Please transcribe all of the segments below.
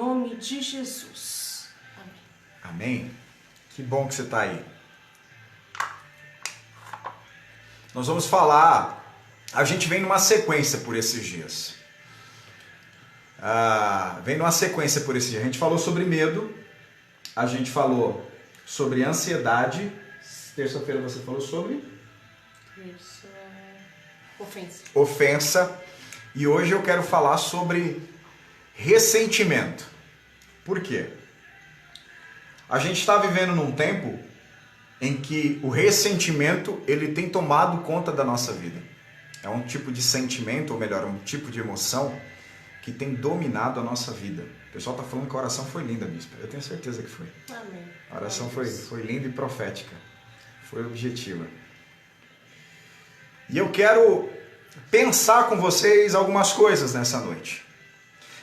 nome de Jesus. Amém. Amém? Que bom que você está aí. Nós vamos falar, a gente vem numa sequência por esses dias. A gente falou sobre medo, a gente falou sobre ansiedade. Terça-feira você falou sobre? Ofensa. E hoje eu quero falar sobre ressentimento. Por quê? A gente está vivendo num tempo em que o ressentimento ele tem tomado conta da nossa vida. É um tipo de sentimento, ou melhor, um tipo de emoção que tem dominado a nossa vida. O pessoal está falando que a oração foi linda, bispa. Eu tenho certeza que foi. Amém. A oração foi linda e profética. Foi objetiva. E eu quero pensar com vocês algumas coisas nessa noite.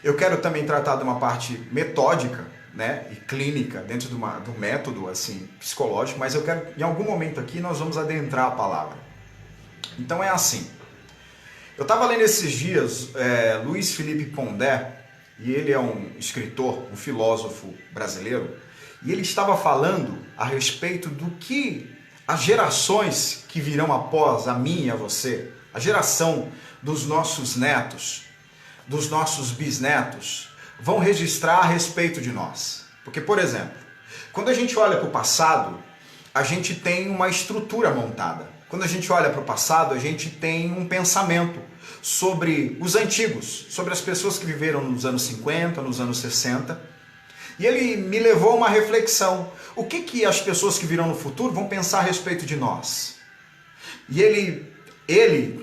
Eu quero também tratar de uma parte metódica, né, e clínica, dentro do método assim, psicológico, mas eu quero, em algum momento aqui, nós vamos adentrar a palavra. Então é assim. Eu estava lendo esses dias Luiz Felipe Pondé, e ele é um escritor, um filósofo brasileiro, e ele estava falando a respeito do que as gerações que virão após a mim e a você, a geração dos nossos netos, dos nossos bisnetos, vão registrar a respeito de nós. Porque, por exemplo, quando a gente olha para o passado, a gente tem uma estrutura montada. Quando a gente olha para o passado, a gente tem um pensamento sobre os antigos, sobre as pessoas que viveram nos anos 50, nos anos 60. E ele me levou a uma reflexão. O que as pessoas que virão no futuro vão pensar a respeito de nós? E ele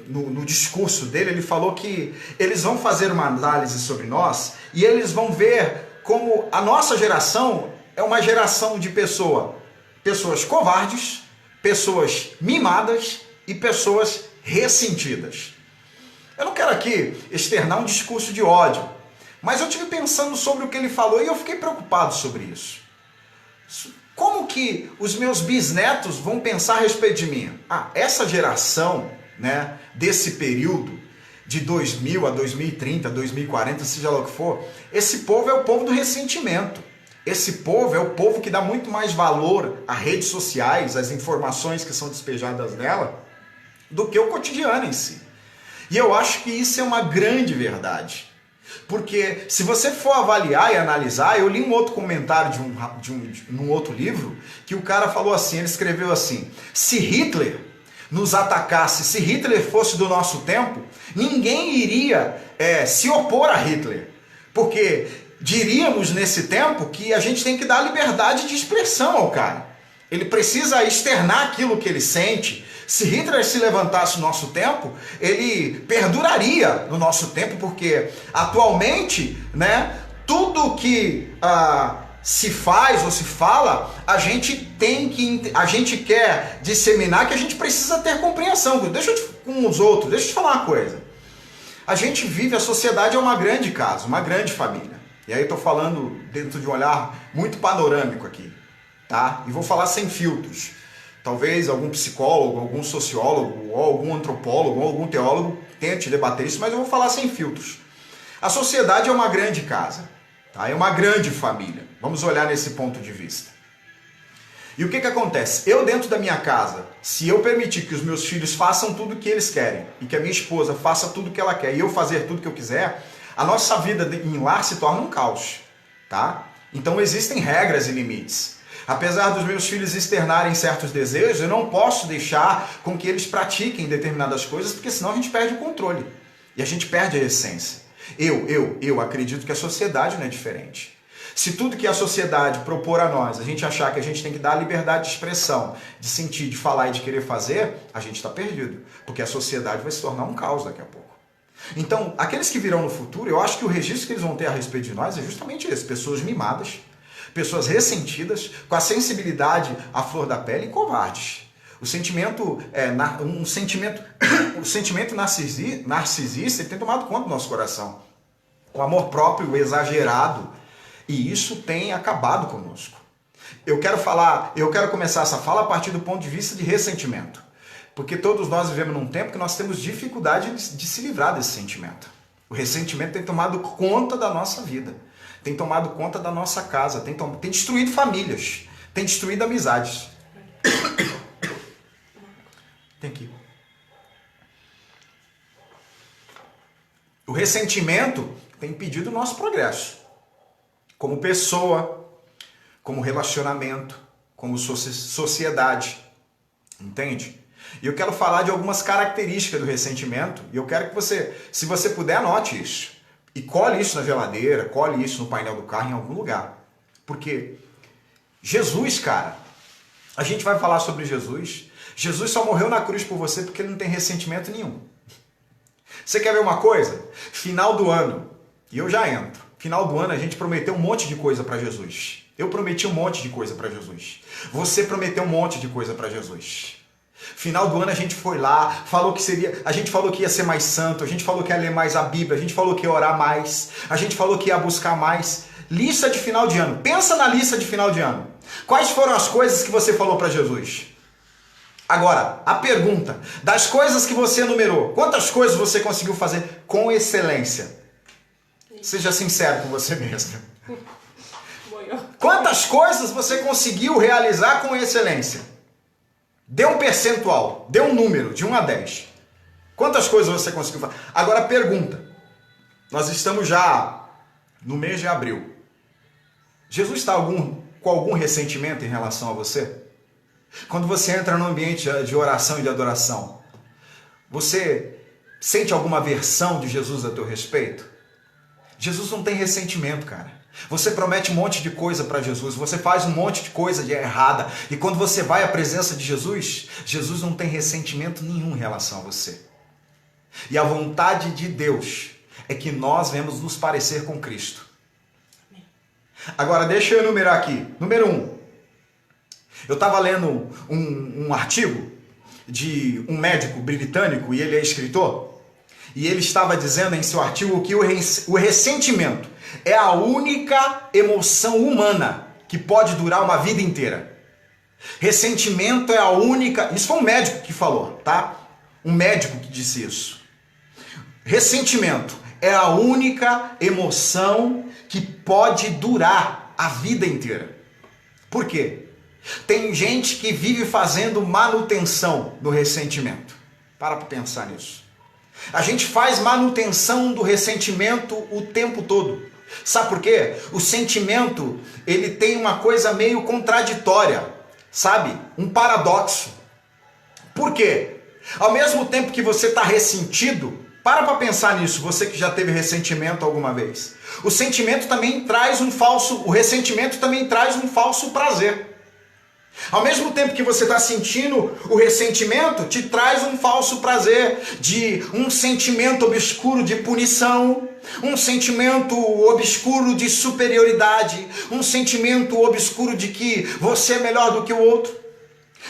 no discurso dele, ele falou que eles vão fazer uma análise sobre nós e eles vão ver como a nossa geração é uma geração de pessoas covardes, pessoas mimadas e pessoas ressentidas. Eu não quero aqui externar um discurso de ódio, mas eu estive pensando sobre o que ele falou e eu fiquei preocupado sobre isso. Como que os meus bisnetos vão pensar a respeito de mim? Essa geração, né, desse período de 2000 a 2030, 2040, seja lá o que for, esse povo é o povo do ressentimento. Esse povo é o povo que dá muito mais valor às redes sociais, às informações que são despejadas nela, do que o cotidiano em si. E eu acho que isso é uma grande verdade. Porque se você for avaliar e analisar, eu li um outro comentário num outro livro, que o cara falou assim, ele escreveu assim: se Hitler nos atacasse, se Hitler fosse do nosso tempo, ninguém iria se opor a Hitler. Porque diríamos nesse tempo que a gente tem que dar liberdade de expressão ao cara. Ele precisa externar aquilo que ele sente. Se Hitler se levantasse no nosso tempo, ele perduraria no nosso tempo, porque atualmente, né, tudo que se faz ou se fala, a gente quer disseminar, que a gente precisa ter compreensão com os outros. Deixa eu te falar uma coisa. A gente vive, a sociedade é uma grande casa, uma grande família. E aí eu estou falando dentro de um olhar muito panorâmico aqui, tá? E vou falar sem filtros. Talvez algum psicólogo, algum sociólogo, ou algum antropólogo, ou algum teólogo tente debater isso, mas eu vou falar sem filtros. A sociedade é uma grande casa, tá? É uma grande família. Vamos olhar nesse ponto de vista. E o que acontece? Eu dentro da minha casa, se eu permitir que os meus filhos façam tudo o que eles querem, e que a minha esposa faça tudo o que ela quer, e eu fazer tudo o que eu quiser, a nossa vida em lar se torna um caos, tá? Então existem regras e limites. Apesar dos meus filhos externarem certos desejos, eu não posso deixar com que eles pratiquem determinadas coisas, porque senão a gente perde o controle. E a gente perde a essência. Eu acredito que a sociedade não é diferente. Se tudo que a sociedade propor a nós, a gente achar que a gente tem que dar a liberdade de expressão, de sentir, de falar e de querer fazer, a gente está perdido. Porque a sociedade vai se tornar um caos daqui a pouco. Então, aqueles que virão no futuro, eu acho que o registro que eles vão ter a respeito de nós é justamente esse. Pessoas mimadas, pessoas ressentidas, com a sensibilidade à flor da pele e covardes. O sentimento narcisista tem tomado conta do nosso coração. O amor próprio exagerado. E isso tem acabado conosco. Eu quero começar essa fala a partir do ponto de vista de ressentimento. Porque todos nós vivemos num tempo que nós temos dificuldade de se livrar desse sentimento. O ressentimento tem tomado conta da nossa vida. tem tomado conta da nossa casa, tem destruído famílias, tem destruído amizades. Tem aqui. O ressentimento tem impedido o nosso progresso. Como pessoa, como relacionamento, como sociedade. Entende? E eu quero falar de algumas características do ressentimento. E eu quero que você, se você puder, anote isso. E cole isso na geladeira, cole isso no painel do carro, em algum lugar. Porque Jesus, cara, a gente vai falar sobre Jesus. Jesus só morreu na cruz por você porque ele não tem ressentimento nenhum. Você quer ver uma coisa? Final do ano, e eu já entro. Final do ano a gente prometeu um monte de coisa para Jesus. Eu prometi um monte de coisa para Jesus. Você prometeu um monte de coisa para Jesus. Final do ano a gente foi lá, a gente falou que ia ser mais santo, a gente falou que ia ler mais a Bíblia, a gente falou que ia orar mais, a gente falou que ia buscar mais. Lista de final de ano. Pensa na lista de final de ano. Quais foram as coisas que você falou para Jesus? Agora, a pergunta, das coisas que você enumerou, quantas coisas você conseguiu fazer com excelência? Seja sincero com você mesmo. Quantas coisas você conseguiu realizar com excelência? Dê um percentual, dê um número, de 1 a 10. Quantas coisas você conseguiu fazer? Agora, pergunta. Nós estamos já no mês de abril. Jesus está com algum ressentimento em relação a você? Quando você entra no ambiente de oração e de adoração, você sente alguma aversão de Jesus a teu respeito? Jesus não tem ressentimento, cara. Você promete um monte de coisa para Jesus, você faz um monte de coisa de errada, e quando você vai à presença de Jesus, Jesus não tem ressentimento nenhum em relação a você. E a vontade de Deus é que nós venhamos nos parecer com Cristo. Agora, deixa eu enumerar aqui. Número 1. Eu estava lendo um artigo de um médico britânico, e ele é escritor, e ele estava dizendo em seu artigo que o ressentimento é a única emoção humana que pode durar uma vida inteira. Ressentimento é a única... Isso foi um médico que falou, tá? Um médico que disse isso. Ressentimento é a única emoção que pode durar a vida inteira. Por quê? Tem gente que vive fazendo manutenção do ressentimento. Para pensar nisso. A gente faz manutenção do ressentimento o tempo todo. Sabe por quê? O sentimento, ele tem uma coisa meio contraditória, sabe? Um paradoxo. Por quê? Ao mesmo tempo que você está ressentido, para pensar nisso, você que já teve ressentimento alguma vez. O ressentimento também traz um falso prazer. Ao mesmo tempo que você está sentindo o ressentimento, te traz um falso prazer de um sentimento obscuro de punição, um sentimento obscuro de superioridade, um sentimento obscuro de que você é melhor do que o outro.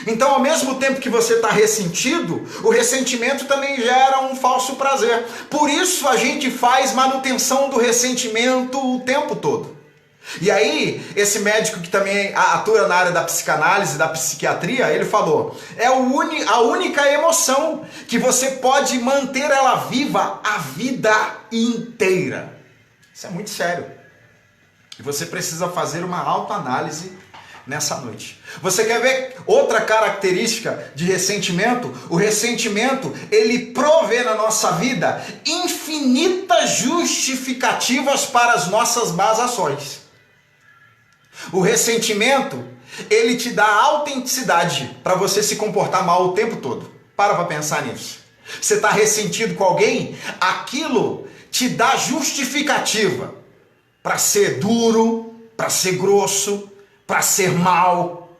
Então, ao mesmo tempo que você está ressentido, o ressentimento também gera um falso prazer. Por isso a gente faz manutenção do ressentimento o tempo todo. E aí, esse médico que também atua na área da psicanálise, da psiquiatria, ele falou, é a única emoção que você pode manter ela viva a vida inteira. Isso é muito sério. E você precisa fazer uma autoanálise nessa noite. Você quer ver outra característica de ressentimento? O ressentimento, ele provê na nossa vida infinitas justificativas para as nossas más ações. O ressentimento, ele te dá autenticidade para você se comportar mal o tempo todo. Para pensar nisso. Você está ressentido com alguém, aquilo te dá justificativa para ser duro, para ser grosso, para ser mal,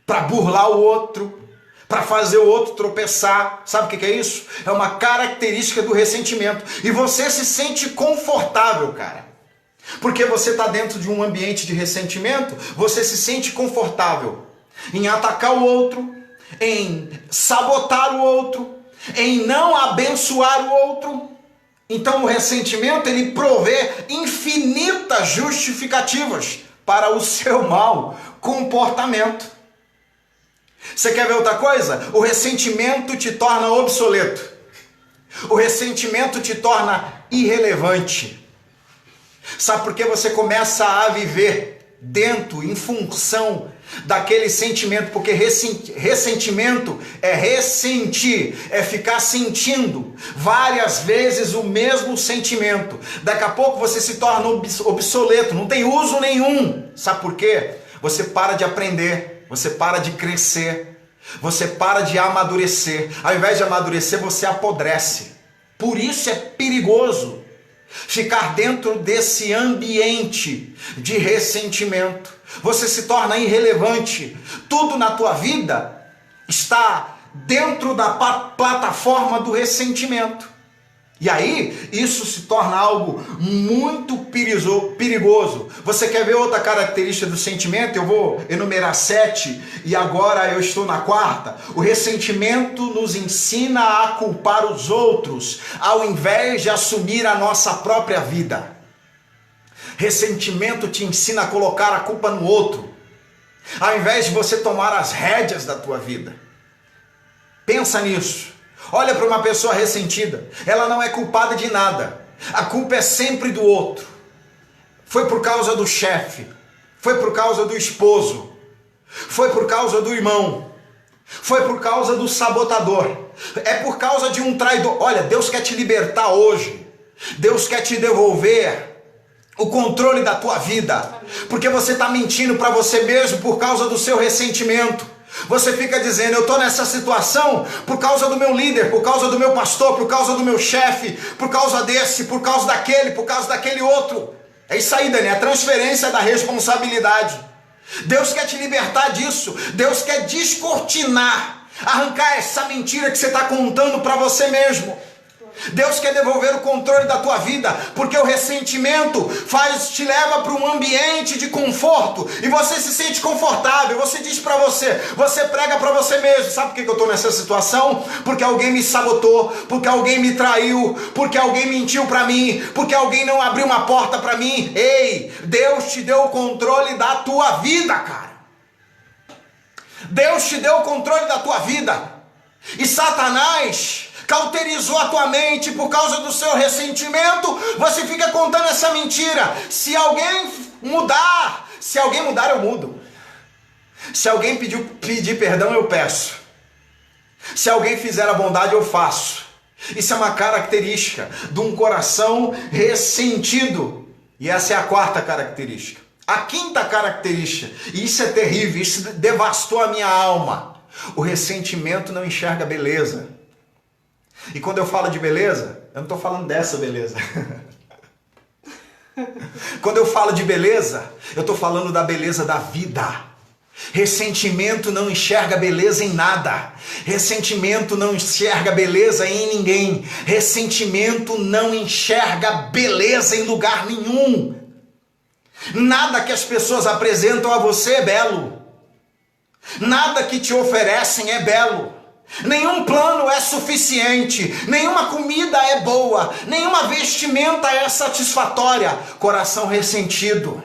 para burlar o outro, para fazer o outro tropeçar. Sabe o que é isso? É uma característica do ressentimento. E você se sente confortável, cara. Porque você está dentro de um ambiente de ressentimento, você se sente confortável em atacar o outro, em sabotar o outro, em não abençoar o outro. Então o ressentimento, ele provê infinitas justificativas para o seu mau comportamento. Você quer ver outra coisa? O ressentimento te torna obsoleto. O ressentimento te torna irrelevante. Sabe por que você começa a viver dentro, em função daquele sentimento? Porque ressentimento é ressentir, é ficar sentindo várias vezes o mesmo sentimento. Daqui a pouco você se torna obsoleto, não tem uso nenhum. Sabe por quê? Você para de aprender, você para de crescer, você para de amadurecer. Ao invés de amadurecer, você apodrece. Por isso é perigoso ficar dentro desse ambiente de ressentimento. Você se torna irrelevante. Tudo na tua vida está dentro da plataforma do ressentimento. E aí, isso se torna algo muito perigoso. Você quer ver outra característica do sentimento? Eu vou enumerar 7 e agora eu estou na 4ª. O ressentimento nos ensina a culpar os outros, ao invés de assumir a nossa própria vida. Ressentimento te ensina a colocar a culpa no outro, ao invés de você tomar as rédeas da tua vida. Pensa nisso. Olha para uma pessoa ressentida, ela não é culpada de nada, a culpa é sempre do outro. Foi por causa do chefe, foi por causa do esposo, foi por causa do irmão, foi por causa do sabotador, é por causa de um traidor. Olha, Deus quer te libertar hoje, Deus quer te devolver o controle da tua vida, porque você está mentindo para você mesmo por causa do seu ressentimento. Você fica dizendo, eu estou nessa situação por causa do meu líder, por causa do meu pastor, por causa do meu chefe, por causa desse, por causa daquele outro. É isso aí, Dani, é a transferência da responsabilidade. Deus quer te libertar disso. Deus quer descortinar, arrancar essa mentira que você está contando para você mesmo. Deus quer devolver o controle da tua vida, porque o ressentimento te leva para um ambiente de conforto, e você se sente confortável, você diz para você prega para você mesmo, sabe por que eu estou nessa situação? Porque alguém me sabotou, porque alguém me traiu, porque alguém mentiu para mim, porque alguém não abriu uma porta para mim. Ei, Deus te deu o controle da tua vida, cara. Deus te deu o controle da tua vida, e Satanás cauterizou a tua mente por causa do seu ressentimento. Você fica contando essa mentira. Se alguém mudar, eu mudo. Se alguém pedir perdão, eu peço. Se alguém fizer a bondade, eu faço. Isso é uma característica de um coração ressentido. E essa é a 4ª característica. A 5ª característica, e isso é terrível, isso devastou a minha alma. O ressentimento não enxerga beleza. E quando eu falo de beleza, eu não estou falando dessa beleza. Quando eu falo de beleza, eu estou falando da beleza da vida. Ressentimento não enxerga beleza em nada. Ressentimento não enxerga beleza em ninguém. Ressentimento não enxerga beleza em lugar nenhum. Nada que as pessoas apresentam a você é belo. Nada que te oferecem é belo. Nenhum plano é suficiente, nenhuma comida é boa, nenhuma vestimenta é satisfatória. Coração ressentido.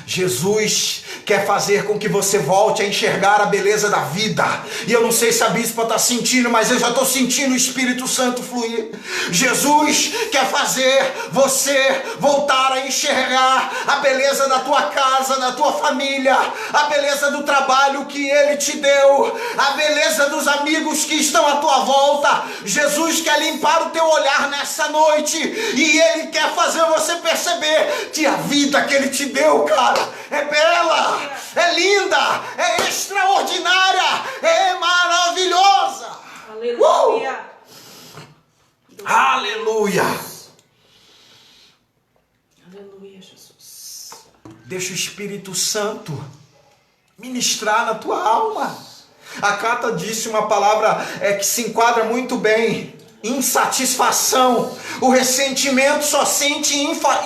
Jesus quer fazer com que você volte a enxergar a beleza da vida. E eu não sei se a bispa está sentindo, mas eu já estou sentindo o Espírito Santo fluir. Jesus quer fazer você voltar a enxergar a beleza da tua casa, da tua família, a beleza do trabalho que Ele te deu, a beleza dos amigos que estão à tua volta. Jesus quer limpar o teu olhar nessa noite, e Ele quer fazer você perceber que a vida que Ele te deu, cara, é bela, é linda, é extraordinária, é maravilhosa. Aleluia. Aleluia. Aleluia, Jesus. Deixa o Espírito Santo ministrar na tua alma. A Cata disse uma palavra que se enquadra muito bem: insatisfação. O ressentimento só sente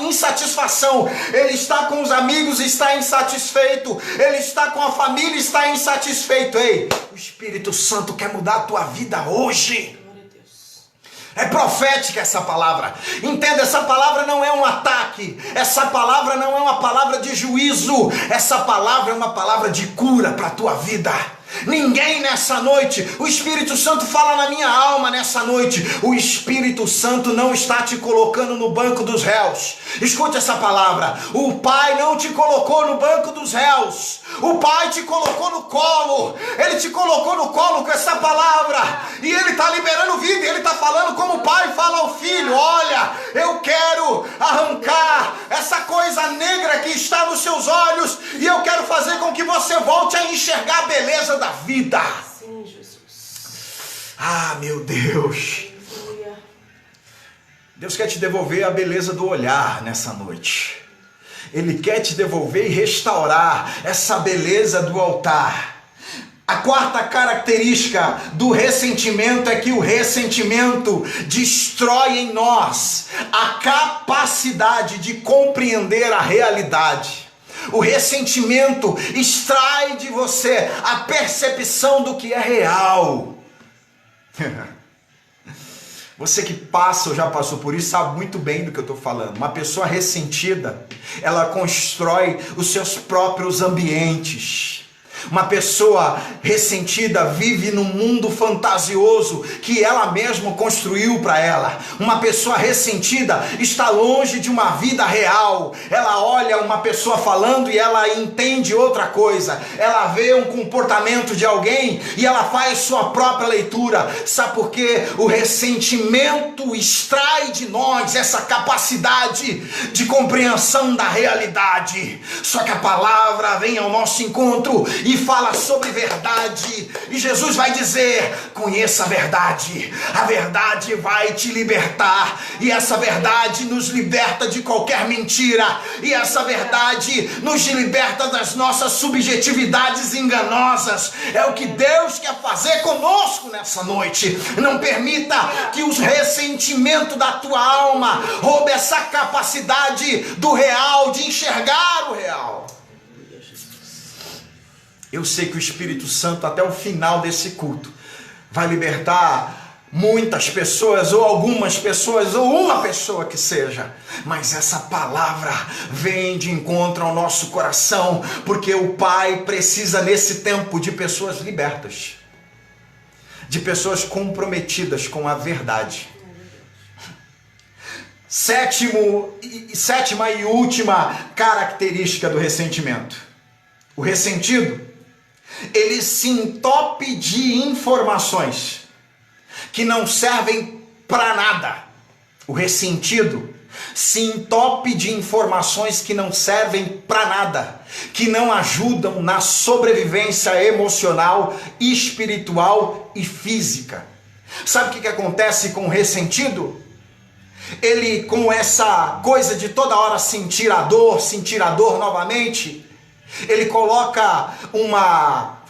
insatisfação. Ele está com os amigos, está insatisfeito. Ele está com a família, está insatisfeito. Ei, o Espírito Santo quer mudar a tua vida hoje. É profética essa palavra. Entenda, essa palavra não é um ataque. Essa palavra não é uma palavra de juízo. Essa palavra é uma palavra de cura para a tua vida. Ninguém nessa noite, o Espírito Santo fala na minha alma nessa noite, o Espírito Santo não está te colocando no banco dos réus. Escute essa palavra, o Pai não te colocou no banco dos réus, o Pai te colocou no colo, Ele te colocou no colo com essa palavra, e Ele está liberando vida, Ele está falando como o Pai fala ao Filho: olha, eu quero arrancar essa coisa negra que está nos seus olhos, e eu quero fazer com que você volte a enxergar a beleza da vida. Sim, Jesus. Ah, meu Deus. Aleluia. Deus quer te devolver a beleza do olhar nessa noite. Ele quer te devolver e restaurar essa beleza do altar. A quarta característica do ressentimento é que o ressentimento destrói em nós a capacidade de compreender a realidade. O ressentimento extrai de você a percepção do que é real. Você que passa ou já passou por isso sabe muito bem do que eu estou falando. Uma pessoa ressentida, ela constrói os seus próprios ambientes. Uma pessoa ressentida vive num mundo fantasioso que ela mesma construiu para ela. Uma pessoa ressentida está longe de uma vida real. Ela olha uma pessoa falando e ela entende outra coisa. Ela vê um comportamento de alguém e ela faz sua própria leitura. Sabe por quê? O ressentimento extrai de nós essa capacidade de compreensão da realidade. Só que a palavra vem ao nosso encontro e fala sobre verdade, e Jesus vai dizer: conheça a verdade vai te libertar, e essa verdade nos liberta de qualquer mentira, e essa verdade nos liberta das nossas subjetividades enganosas. É o que Deus quer fazer conosco nessa noite. Não permita que os ressentimentos da tua alma roube essa capacidade do real, de enxergar o real. Eu sei que o Espírito Santo, até o final desse culto, vai libertar muitas pessoas, ou algumas pessoas, ou uma pessoa que seja. Mas essa palavra vem de encontro ao nosso coração, porque o Pai precisa nesse tempo de pessoas libertas, de pessoas comprometidas com a verdade. Sétima e última característica do ressentimento. O ressentido, ele se entope de informações que não servem para nada. O ressentido se entope de informações que não servem para nada, que não ajudam na sobrevivência emocional, espiritual e física. Sabe o que acontece com o ressentido? Ele, com essa coisa de toda hora sentir a dor novamente, ele coloca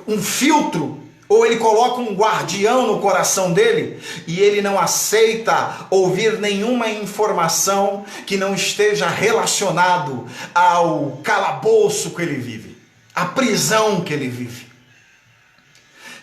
um filtro, ou ele coloca um guardião no coração dele, e ele não aceita ouvir nenhuma informação que não esteja relacionado ao calabouço que ele vive, à prisão que ele vive.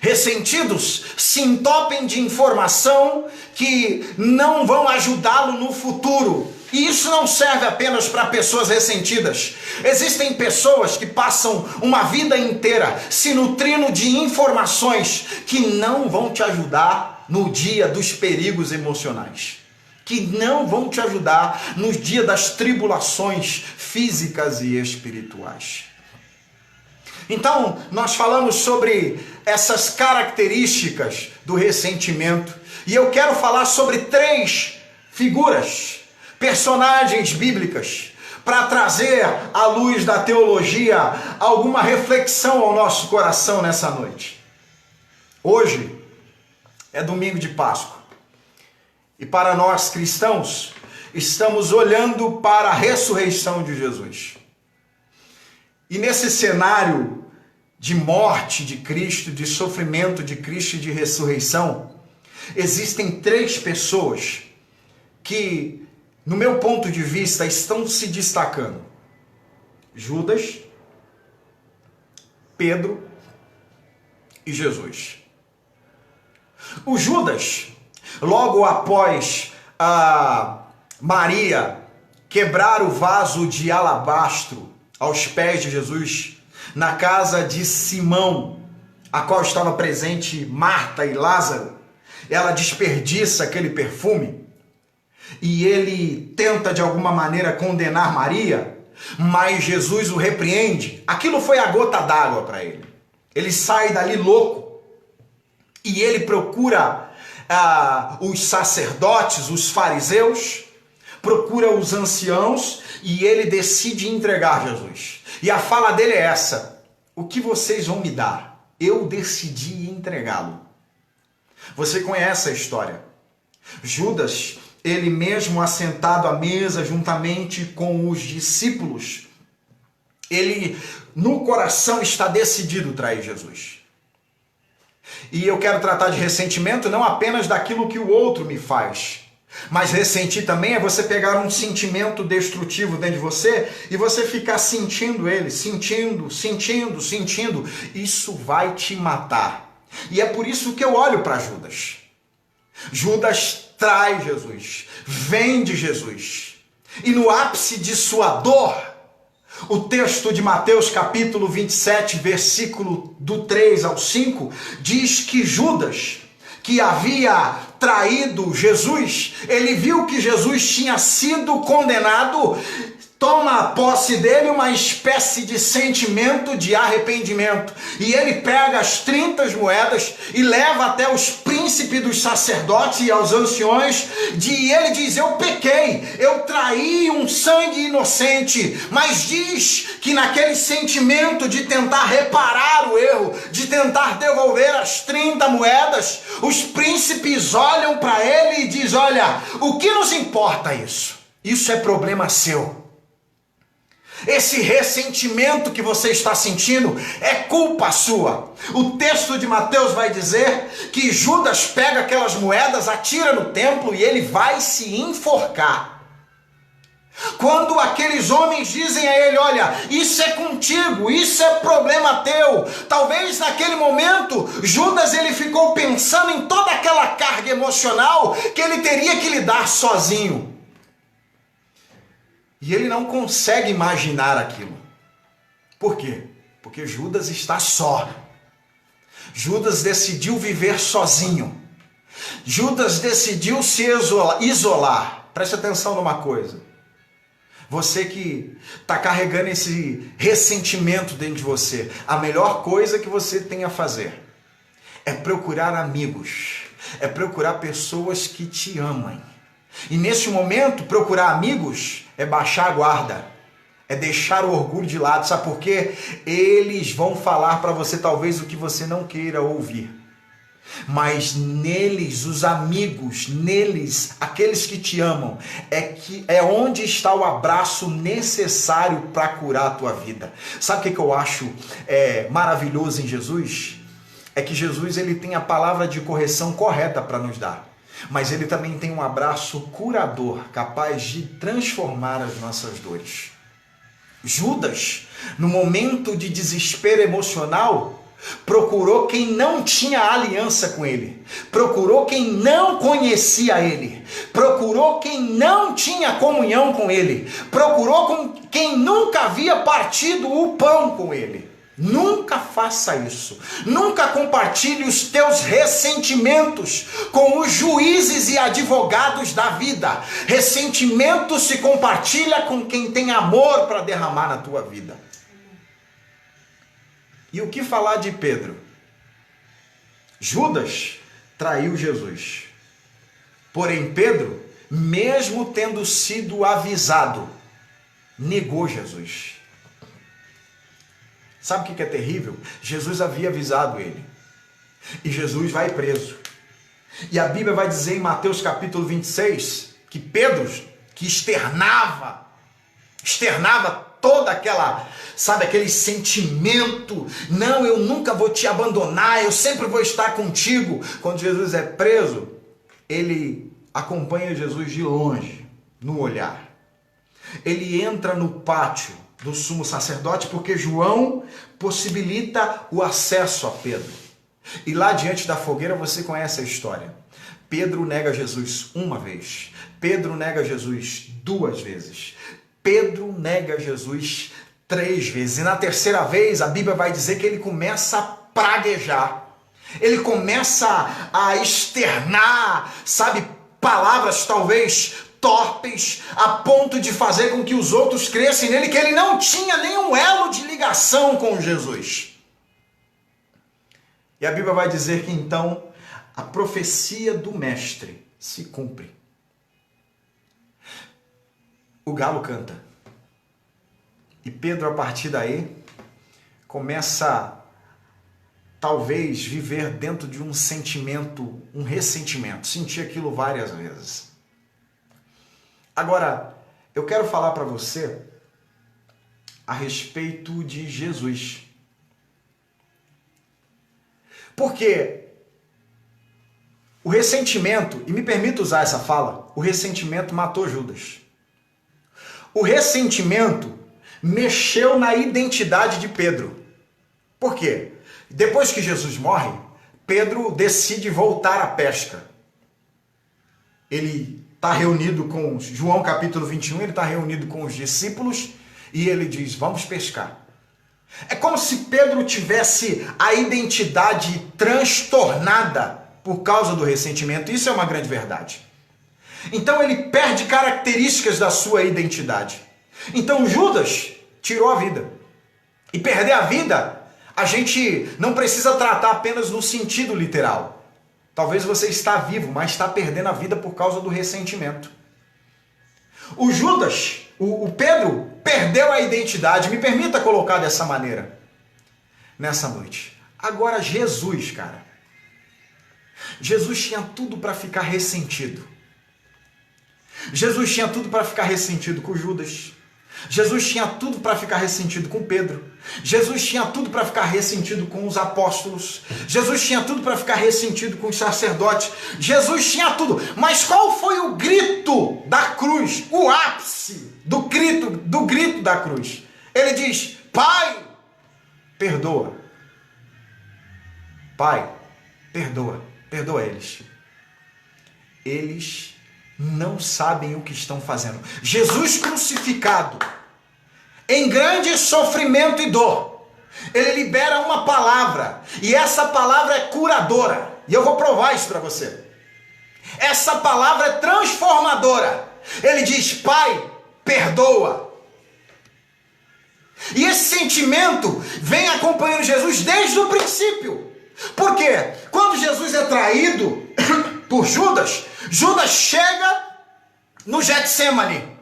Ressentidos se entopem de informação que não vão ajudá-lo no futuro. E isso não serve apenas para pessoas ressentidas. Existem pessoas que passam uma vida inteira se nutrindo de informações que não vão te ajudar no dia dos perigos emocionais, que não vão te ajudar no dia das tribulações físicas e espirituais. Então, nós falamos sobre essas características do ressentimento, e eu quero falar sobre 3 figuras, personagens bíblicas, para trazer à luz da teologia alguma reflexão ao nosso coração nessa noite. Hoje é domingo de Páscoa, e para nós cristãos, estamos olhando para a ressurreição de Jesus. E nesse cenário de morte de Cristo, de sofrimento de Cristo e de ressurreição, existem 3 pessoas que, no meu ponto de vista, estão se destacando: Judas, Pedro e Jesus. O Judas, logo após a Maria quebrar o vaso de alabastro aos pés de Jesus, na casa de Simão, a qual estava presente Marta e Lázaro, ela desperdiça aquele perfume e ele tenta de alguma maneira condenar Maria, mas Jesus o repreende. Aquilo foi a gota d'água para ele. Ele sai dali louco e ele procura os sacerdotes, os fariseus, procura os anciãos e ele decide entregar Jesus. E a fala dele é essa: o que vocês vão me dar? Eu decidi entregá-lo. Você conhece a história. Judas, ele mesmo assentado à mesa juntamente com os discípulos, ele no coração está decidido trair Jesus. E eu quero tratar de ressentimento não apenas daquilo que o outro me faz, mas ressentir também é você pegar um sentimento destrutivo dentro de você e você ficar sentindo ele, sentindo. Isso vai te matar. E é por isso que eu olho para Judas. Judas trai Jesus, vende Jesus. E no ápice de sua dor, o texto de Mateus capítulo 27, versículo do 3 ao 5, diz que Judas, que havia traído Jesus, ele viu que Jesus tinha sido condenado, toma posse dele uma espécie de sentimento de arrependimento. E ele pega as 30 moedas e leva até os príncipes dos sacerdotes e aos anciões. E ele diz: eu pequei, eu traí um sangue inocente. Mas diz que naquele sentimento de tentar reparar o erro, de tentar devolver as 30 moedas, os príncipes olham para ele e dizem: olha, o que nos importa isso? Isso é problema seu. Esse ressentimento que você está sentindo é culpa sua. O texto de Mateus vai dizer que Judas pega aquelas moedas, atira no templo e ele vai se enforcar. Quando aqueles homens dizem a ele: olha, isso é contigo, isso é problema teu. Talvez naquele momento Judas ele ficou pensando em toda aquela carga emocional que ele teria que lidar sozinho. E ele não consegue imaginar aquilo. Por quê? Porque Judas está só. Judas decidiu viver sozinho. Judas decidiu se isolar. Preste atenção numa coisa. Você que está carregando esse ressentimento dentro de você, a melhor coisa que você tem a fazer é procurar amigos, é procurar pessoas que te amem. E nesse momento, procurar amigos é baixar a guarda, é deixar o orgulho de lado. Sabe por quê? Eles vão falar para você talvez o que você não queira ouvir. Mas neles, os amigos, neles, aqueles que te amam, é onde está o abraço necessário para curar a tua vida. Sabe o que eu acho maravilhoso em Jesus? É que Jesus ele tem a palavra de correção correta para nos dar. Mas ele também tem um abraço curador, capaz de transformar as nossas dores. Judas, no momento de desespero emocional, procurou quem não tinha aliança com ele, procurou quem não conhecia ele, procurou quem não tinha comunhão com ele, procurou com quem nunca havia partido o pão com ele. Nunca faça isso. Nunca compartilhe os teus ressentimentos com os juízes e advogados da vida. Ressentimento se compartilha com quem tem amor para derramar na tua vida. E o que falar de Pedro? Judas traiu Jesus. Porém, Pedro, mesmo tendo sido avisado, negou Jesus. Sabe o que é terrível? Jesus havia avisado ele. E Jesus vai preso. E a Bíblia vai dizer em Mateus capítulo 26, que Pedro, que externava toda aquela, sabe, aquele sentimento, não, eu nunca vou te abandonar, eu sempre vou estar contigo. Quando Jesus é preso, ele acompanha Jesus de longe, no olhar. Ele entra no pátio do sumo sacerdote, porque João possibilita o acesso a Pedro. E lá diante da fogueira você conhece a história. Pedro nega Jesus uma vez. Pedro nega Jesus 2 vezes. Pedro nega Jesus 3 vezes. E na terceira vez a Bíblia vai dizer que ele começa a praguejar. Ele começa a externar, sabe, palavras talvez torpes, a ponto de fazer com que os outros crescem nele, que ele não tinha nenhum elo de ligação com Jesus. E a Bíblia vai dizer que então a profecia do mestre se cumpre. O galo canta. E Pedro, a partir daí, começa talvez viver dentro de um sentimento, um ressentimento. Sentir aquilo várias vezes. Agora, eu quero falar para você a respeito de Jesus. Porque o ressentimento, e me permita usar essa fala, o ressentimento matou Judas. O ressentimento mexeu na identidade de Pedro. Por quê? Depois que Jesus morre, Pedro decide voltar à pesca. Ele está reunido com João capítulo 21, ele está reunido com os discípulos e ele diz, vamos pescar. É como se Pedro tivesse a identidade transtornada por causa do ressentimento. Isso é uma grande verdade. Então ele perde características da sua identidade. Então Judas tirou a vida. E perder a vida, a gente não precisa tratar apenas no sentido literal. Talvez você está vivo, mas está perdendo a vida por causa do ressentimento. O Judas, o Pedro, perdeu a identidade. Me permita colocar dessa maneira, nessa noite. Agora Jesus, cara. Jesus tinha tudo para ficar ressentido. Jesus tinha tudo para ficar ressentido com Judas. Jesus tinha tudo para ficar ressentido com Pedro. Jesus tinha tudo para ficar ressentido com os apóstolos. Jesus tinha tudo para ficar ressentido com os sacerdotes. Jesus tinha tudo. Mas qual foi o grito da cruz? O ápice do grito da cruz. Ele diz, Pai, perdoa. Pai, perdoa. Perdoa eles. Eles não sabem o que estão fazendo. Jesus crucificado, em grande sofrimento e dor, ele libera uma palavra, e essa palavra é curadora, e eu vou provar isso para você. Essa palavra é transformadora. Ele diz, Pai, perdoa. E esse sentimento vem acompanhando Jesus desde o princípio. Por quê? Quando Jesus é traído por Judas, Judas chega no Getsemane.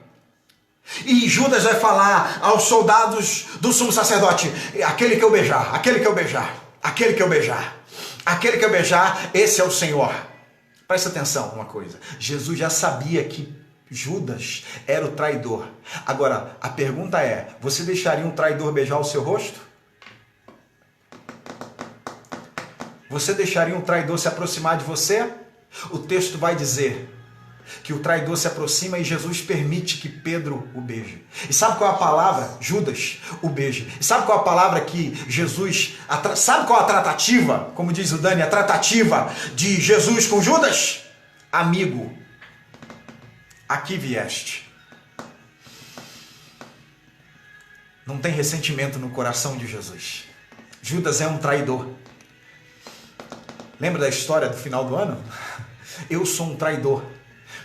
E Judas vai falar aos soldados do sumo sacerdote, aquele que eu beijar, aquele que eu beijar, aquele que eu beijar, aquele que eu beijar, esse é o Senhor. Presta atenção uma coisa. Jesus já sabia que Judas era o traidor. Agora, a pergunta é, você deixaria um traidor beijar o seu rosto? Você deixaria um traidor se aproximar de você? O texto vai dizer que o traidor se aproxima e Jesus permite que Pedro o beije. E sabe qual é a palavra? Judas o beije. E sabe qual é a palavra que Jesus... Sabe qual é a tratativa? Como diz o Dani, a tratativa de Jesus com Judas? Amigo, aqui vieste. Não tem ressentimento no coração de Jesus. Judas é um traidor. Lembra da história do final do ano? Eu sou um traidor,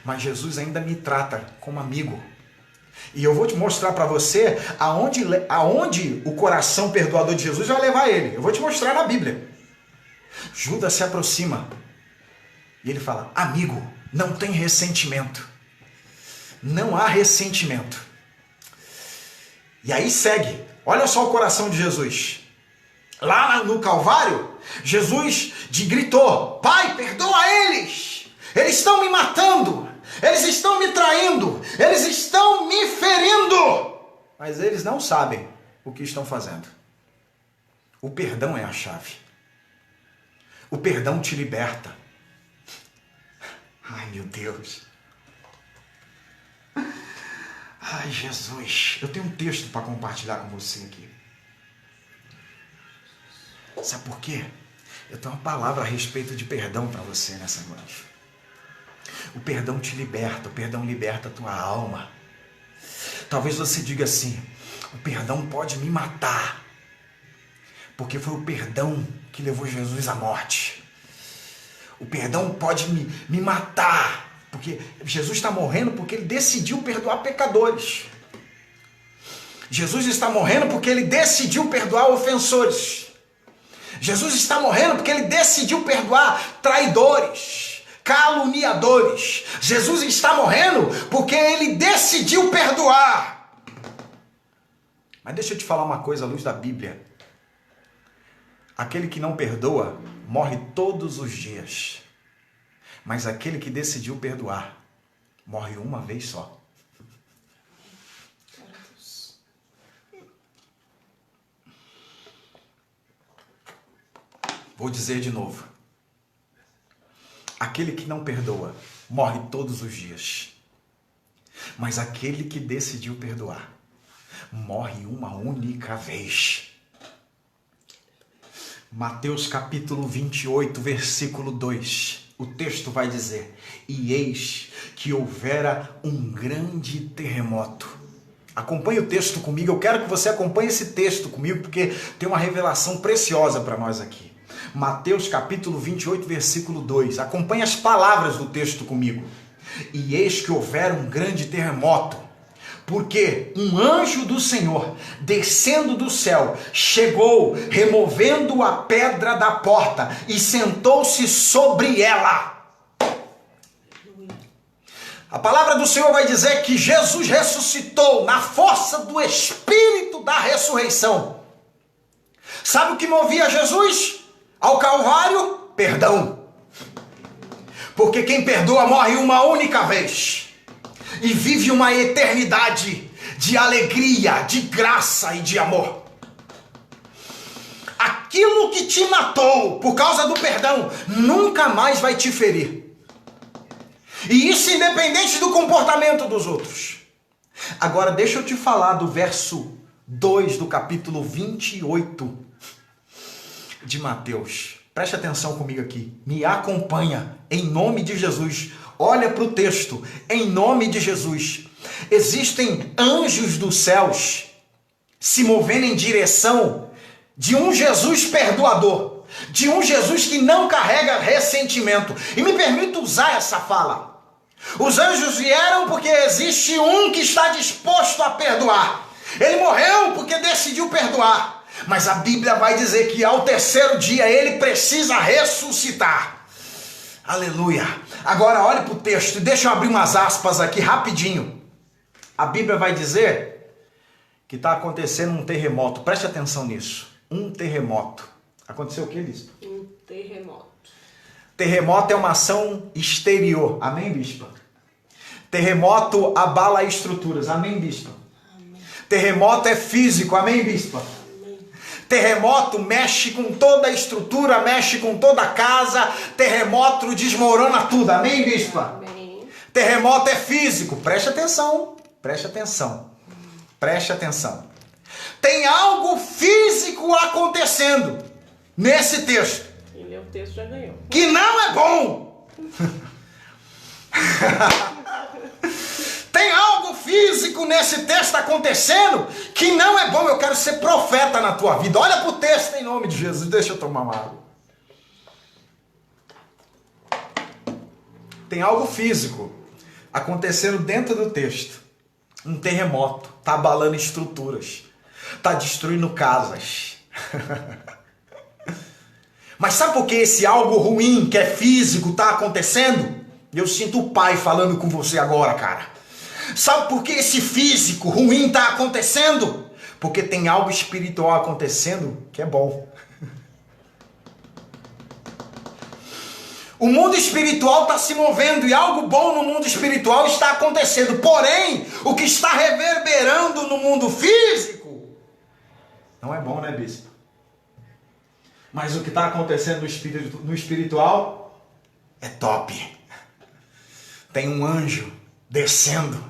mas Jesus ainda me trata como amigo. E eu vou te mostrar para você aonde o coração perdoador de Jesus vai levar ele. Eu vou te mostrar na Bíblia. Judas se aproxima e ele fala, amigo, não tem ressentimento. Não há ressentimento. E aí segue. Olha só o coração de Jesus. Lá no Calvário, Jesus gritou, Pai, perdoa eles. Eles estão me matando. Eles estão me traindo. Eles estão me ferindo. Mas eles não sabem o que estão fazendo. O perdão é a chave. O perdão te liberta. Ai, meu Deus. Ai, Jesus. Eu tenho um texto para compartilhar com você aqui. Sabe por quê? Eu tenho uma palavra a respeito de perdão para você nessa noite. O perdão te liberta, o perdão liberta a tua alma. Talvez você diga assim, o perdão pode me matar. Porque foi o perdão que levou Jesus à morte. O perdão pode me matar. Porque Jesus está morrendo porque ele decidiu perdoar pecadores. Jesus está morrendo porque ele decidiu perdoar ofensores. Jesus está morrendo porque ele decidiu perdoar traidores, caluniadores. Jesus está morrendo porque ele decidiu perdoar. Mas deixa eu te falar uma coisa à luz da Bíblia. Aquele que não perdoa morre todos os dias. Mas aquele que decidiu perdoar morre uma vez só. Vou dizer de novo. Aquele que não perdoa morre todos os dias. Mas aquele que decidiu perdoar morre uma única vez. Mateus capítulo 28, versículo 2. O texto vai dizer: e eis que houvera um grande terremoto. Acompanhe o texto comigo. Eu quero que você acompanhe esse texto comigo, porque tem uma revelação preciosa para nós aqui. Mateus capítulo 28, versículo 2. Acompanhe as palavras do texto comigo. E eis que houvera um grande terremoto, porque um anjo do Senhor, descendo do céu, chegou, removendo a pedra da porta, e sentou-se sobre ela. A palavra do Senhor vai dizer que Jesus ressuscitou na força do Espírito da ressurreição. Sabe o que movia Jesus ao Calvário? Perdão. Porque quem perdoa morre uma única vez e vive uma eternidade de alegria, de graça e de amor. Aquilo que te matou por causa do perdão nunca mais vai te ferir. E isso independente do comportamento dos outros. Agora deixa eu te falar do verso 2 do capítulo 28 de Mateus. Preste atenção comigo aqui. Me acompanha em nome de Jesus. Olha para o texto. Em nome de Jesus. Existem anjos dos céus se movendo em direção de um Jesus perdoador. De um Jesus que não carrega ressentimento. E me permita usar essa fala. Os anjos vieram porque existe um que está disposto a perdoar. Ele morreu porque decidiu perdoar. Mas a Bíblia vai dizer que ao terceiro dia ele precisa ressuscitar. Aleluia. Agora olhe para o texto. Deixa eu abrir umas aspas aqui rapidinho. A Bíblia vai dizer que está acontecendo um terremoto. Preste atenção nisso. Um terremoto. Aconteceu o que, Bispa? Um terremoto. Terremoto é uma ação exterior. Amém, Bispa? Terremoto abala estruturas. Amém, Bispa? Amém. Terremoto é físico. Amém, Bispa? Amém. Terremoto mexe com toda a estrutura, mexe com toda a casa. Terremoto desmorona tudo. Amém, Bispa? Amém. Terremoto é físico. Preste atenção. Preste atenção. Preste atenção. Tem algo físico acontecendo nesse texto. Ele é o texto, já ganhou. Que não é bom. Tem algo físico nesse texto acontecendo que não é bom. Eu quero ser profeta na tua vida. Olha para o texto em nome de Jesus. Deixa eu tomar uma água. Tem algo físico acontecendo dentro do texto. Um terremoto. Está abalando estruturas. Está destruindo casas. Mas sabe por que esse algo ruim que é físico está acontecendo? Eu sinto o Pai falando com você agora, cara. Sabe por que esse físico ruim está acontecendo? Porque tem algo espiritual acontecendo que é bom. O mundo espiritual está se movendo e algo bom no mundo espiritual está acontecendo. Porém, o que está reverberando no mundo físico não é bom, né, Bispo? Mas o que está acontecendo no espiritual é top. Tem um anjo descendo.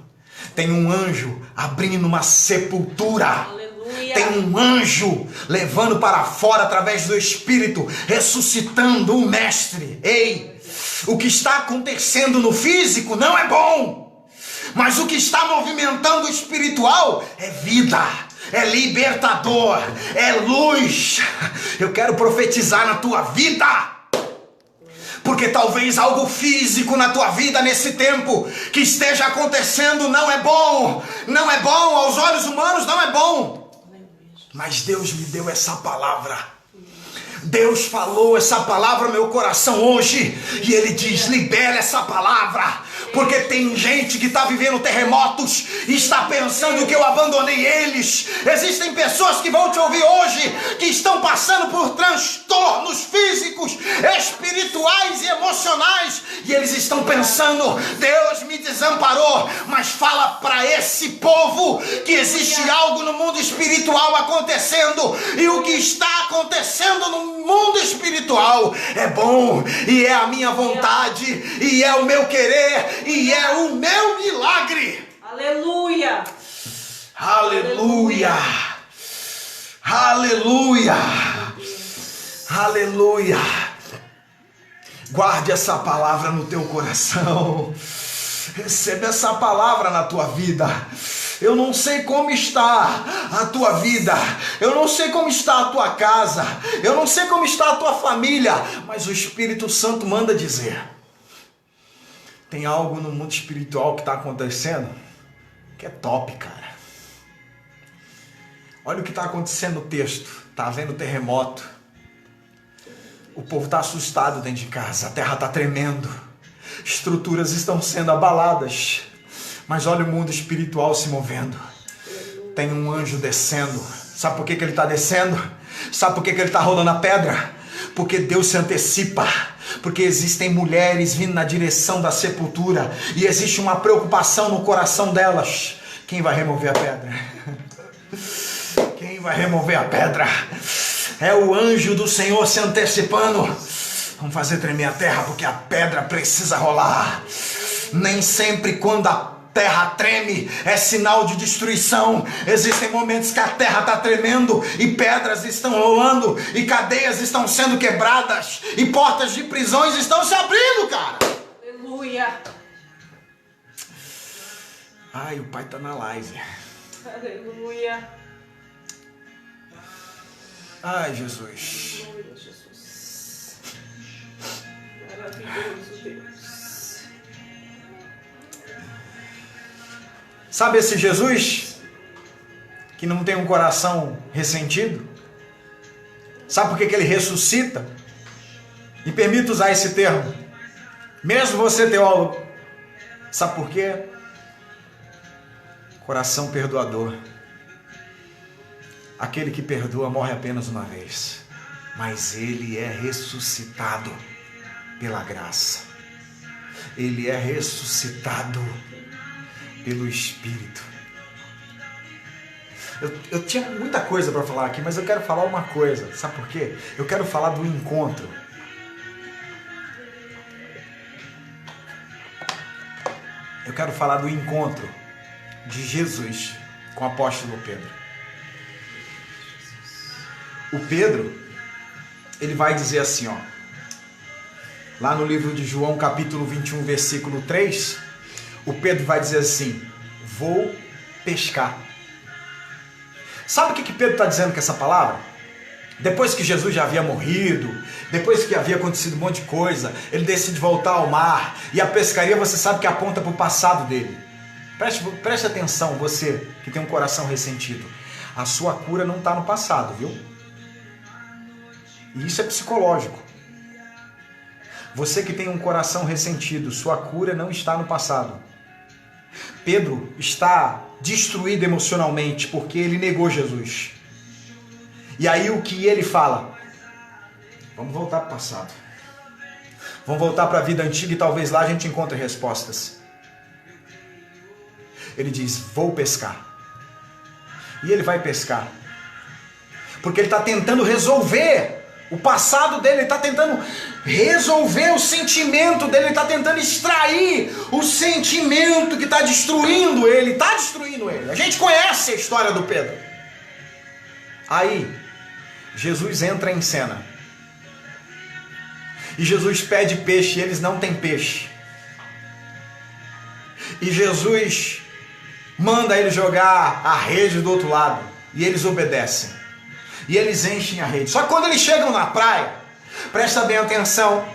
Tem um anjo abrindo uma sepultura. Aleluia. Tem um anjo levando para fora através do Espírito, ressuscitando o Mestre. Ei, o que está acontecendo no físico não é bom. Mas o que está movimentando o espiritual é vida. É libertador, é luz. Eu quero profetizar na tua vida. Porque talvez algo físico na tua vida nesse tempo que esteja acontecendo não é bom. Não é bom, aos olhos humanos não é bom. Mas Deus me deu essa palavra. Deus falou essa palavra no meu coração hoje. E Ele diz, libera essa palavra. Porque tem gente que está vivendo terremotos e está pensando que eu abandonei eles. Existem pessoas que vão te ouvir hoje que estão passando por transtornos físicos, espirituais e emocionais. E eles estão pensando, Deus me desamparou. Mas fala para esse povo que existe algo no mundo espiritual acontecendo. E o que está acontecendo no mundo espiritual é bom. E é a minha vontade. E é o meu querer. E é o meu milagre. Aleluia. Aleluia. Aleluia. Aleluia. Guarde essa palavra no teu coração. Receba essa palavra na tua vida. Eu não sei como está a tua vida, eu não sei como está a tua casa, eu não sei como está a tua família, mas o Espírito Santo manda dizer: tem algo no mundo espiritual que está acontecendo que é top, cara. Olha o que está acontecendo no texto. Está havendo terremoto. O povo está assustado dentro de casa. A terra está tremendo. Estruturas estão sendo abaladas. Mas olha o mundo espiritual se movendo. Tem um anjo descendo. Sabe por que ele está descendo? Sabe por que ele está rolando a pedra? Porque Deus se antecipa. Porque existem mulheres vindo na direção da sepultura. E existe uma preocupação no coração delas. Quem vai remover a pedra? Quem vai remover a pedra? É o anjo do Senhor se antecipando. Vamos fazer tremer a terra, porque a pedra precisa rolar. Nem sempre quando a terra treme é sinal de destruição. Existem momentos que a terra está tremendo e pedras estão rolando e cadeias estão sendo quebradas e portas de prisões estão se abrindo, cara. Aleluia. Ai, o pai está na live. Aleluia. Ai, Jesus. Aleluia, Jesus. Maravilhoso Deus. Sabe esse Jesus que não tem um coração ressentido? Sabe por que ele ressuscita? E permita usar esse termo. Mesmo você, teólogo. Sabe por quê? Coração perdoador. Aquele que perdoa morre apenas uma vez. Mas ele é ressuscitado pela graça. Ele é ressuscitado pelo Espírito. Eu tinha muita coisa para falar aqui, mas eu quero falar uma coisa. Sabe por quê? Eu quero falar do encontro. Eu quero falar do encontro de Jesus com o apóstolo Pedro. O Pedro, ele vai dizer assim, ó, lá no livro de João, capítulo 21, versículo 3, o Pedro vai dizer assim: vou pescar. Sabe o que Pedro está dizendo com essa palavra? Depois que Jesus já havia morrido, depois que havia acontecido um monte de coisa, ele decide voltar ao mar. E a pescaria, você sabe que aponta para o passado dele. Preste atenção, você que tem um coração ressentido. A sua cura não está no passado, viu? E isso é psicológico. Você que tem um coração ressentido, sua cura não está no passado. Pedro está destruído emocionalmente porque ele negou Jesus. E aí o que ele fala? Vamos voltar para o passado. Vamos voltar para a vida antiga e talvez lá a gente encontre respostas. Ele diz: vou pescar. E ele vai pescar. Porque ele está tentando resolver o passado dele, ele está tentando resolver o sentimento dele, ele está tentando extrair o sentimento que está destruindo ele, A gente conhece a história do Pedro. Aí, Jesus entra em cena. E Jesus pede peixe e eles não têm peixe. E Jesus manda ele jogar a rede do outro lado. E eles obedecem. E eles enchem a rede. Só que quando eles chegam na praia, presta bem atenção,